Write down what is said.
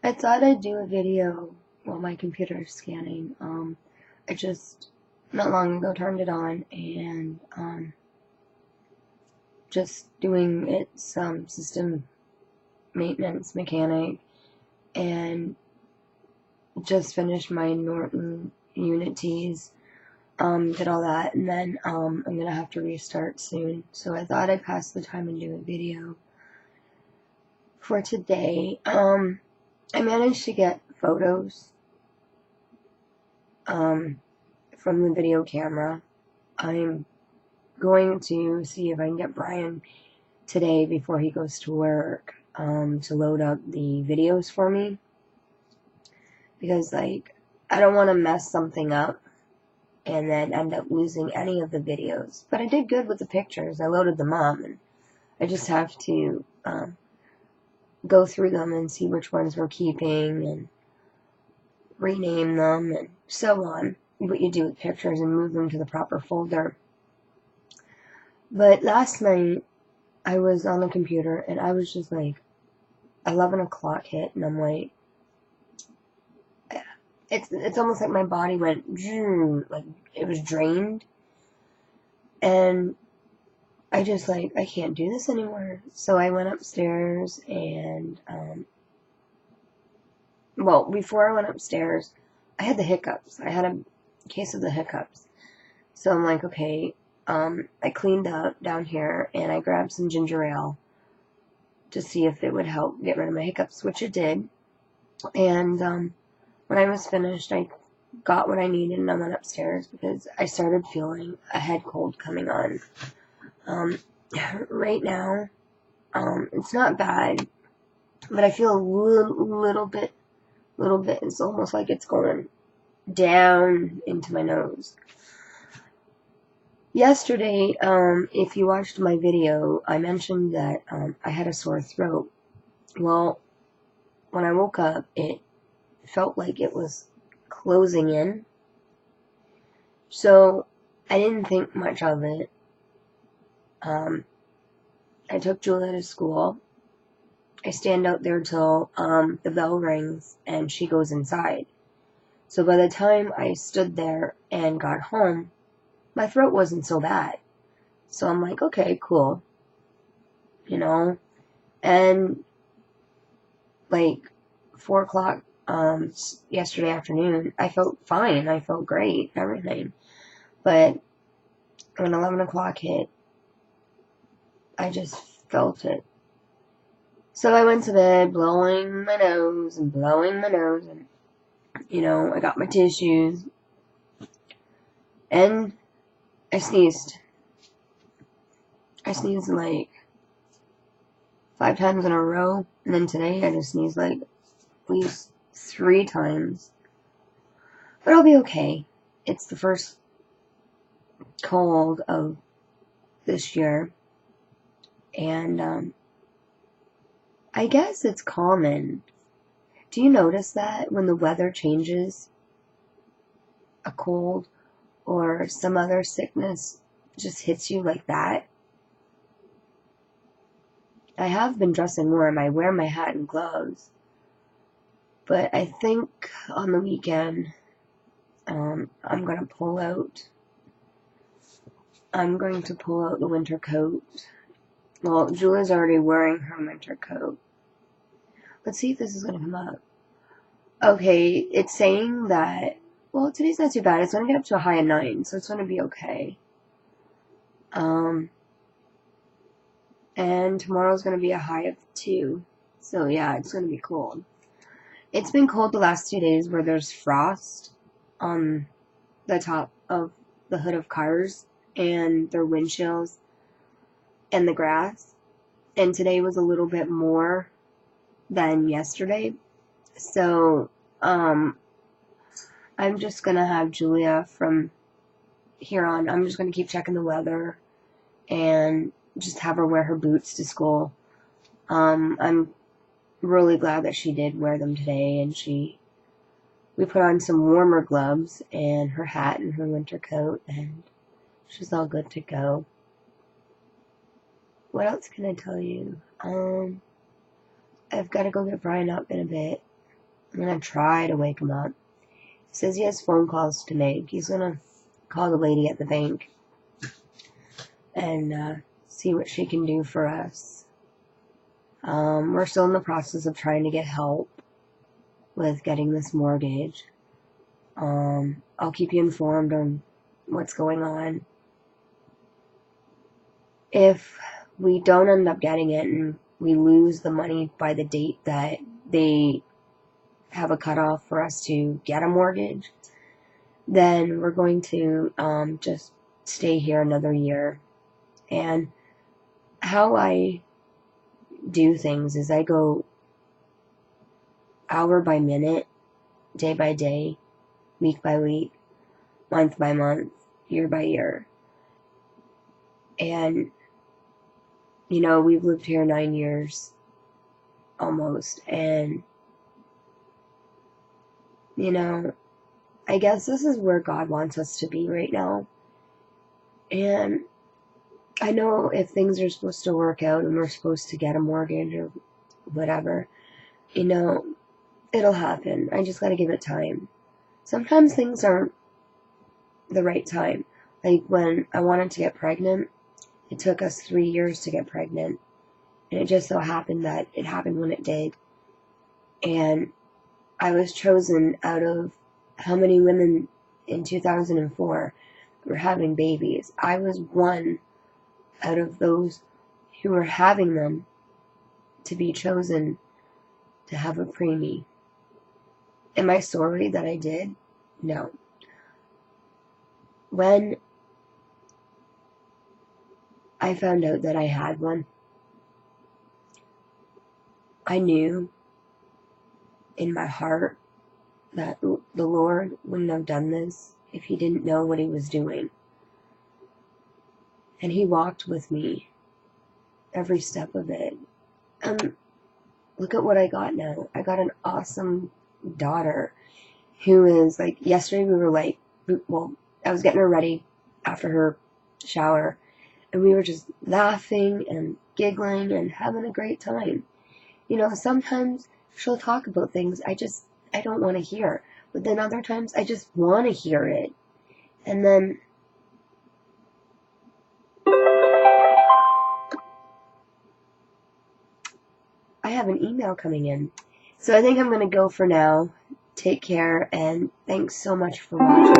I thought I'd do a video while my computer is scanning. I just not long ago turned it on and just doing it some system maintenance mechanic and just finished my Norton unities. Did all that, and then I'm gonna have to restart soon. So I thought I'd pass the time and do a video for today. I managed to get photos from the video camera. I'm going to see if I can get Brian today before he goes to work to load up the videos for me, because I don't want to mess something up and then end up losing any of the videos. But I did good with the pictures. I loaded them up, and I just have to go through them and see which ones we're keeping and rename them and so on. What you do with pictures and move them to the proper folder. But last night I was on the computer and I was just like, 11 o'clock hit, and I'm like, it's almost like my body went, like it was drained, and I just like, I can't do this anymore. So I went upstairs and, well, before I went upstairs, I had the hiccups. I had a case of the hiccups. So I'm like, okay, I cleaned up down here and I grabbed some ginger ale to see if it would help get rid of my hiccups, which it did. And when I was finished, I got what I needed and I went upstairs because I started feeling a head cold coming on. Right now, it's not bad, but I feel a little bit, it's almost like it's going down into my nose. Yesterday, if you watched my video, I mentioned that I had a sore throat. Well, when I woke up, it felt like it was closing in. So I didn't think much of it. I took Julia to school. I stand out there till the bell rings and she goes inside. So by the time I stood there and got home, my throat wasn't so bad. So I'm like, okay, cool. You know? And like 4 o'clock yesterday afternoon, I felt fine. I felt great, everything. But when 11 o'clock hit, I just felt it. So I went to bed blowing my nose, and you know, I got my tissues, and I sneezed. I sneezed like 5 times in a row, and then today I just sneezed like at least 3 times. But I'll be okay. It's the first cold of this year, and I guess it's common. Do you notice that when the weather changes, a cold or some other sickness just hits you like that? I have been dressing warm. I wear my hat and gloves. But I think on the weekend, I'm going to pull out the winter coat. Well, Julia's already wearing her winter coat. Let's see if this is going to come up. Okay, it's saying that, well, today's not too bad. It's going to get up to a high of 9, so it's going to be okay. And tomorrow's going to be a high of 2. So yeah, it's going to be cold. It's been cold the last 2 days where there's frost on the top of the hood of cars and their windshields and the grass. And today was a little bit more than yesterday. So, I'm just going to have Julia from here on. I'm just going to keep checking the weather and just have her wear her boots to school. I'm really glad that she did wear them today, and we put on some warmer gloves and her hat and her winter coat, and she's all good to go. What else can I tell you? I've got to go get Brian up in a bit. I'm going to try to wake him up. He says he has phone calls to make. He's going to call the lady at the bank and see what she can do for us. We're still in the process of trying to get help with getting this mortgage. I'll keep you informed on what's going on. If we don't end up getting it and we lose the money by the date that they have a cutoff for us to get a mortgage, then we're going to just stay here another year. And how I do things is I go hour by minute, day by day, week by week, month by month, year by year. And, you know, we've lived here 9 years almost. And, you know, I guess this is where God wants us to be right now. And I know if things are supposed to work out and we're supposed to get a mortgage or whatever, you know, it'll happen. I just gotta give it time. Sometimes things aren't the right time. Like when I wanted to get pregnant, it took us 3 years to get pregnant. And it just so happened that it happened when it did. And I was chosen out of how many women in 2004 were having babies. I was one out of those who were having them to be chosen to have a preemie. Am I sorry that I did? No. When I found out that I had one, I knew in my heart that the Lord wouldn't have done this if He didn't know what He was doing. And He walked with me every step of it. And look at what I got now. I got an awesome daughter who is like, yesterday we were like, well, I was getting her ready after her shower, and we were just laughing and giggling and having a great time. You know, sometimes she'll talk about things I don't want to hear, but then other times I just want to hear it. And then I have an email coming in. So I think I'm going to go for now. Take care, and thanks so much for watching.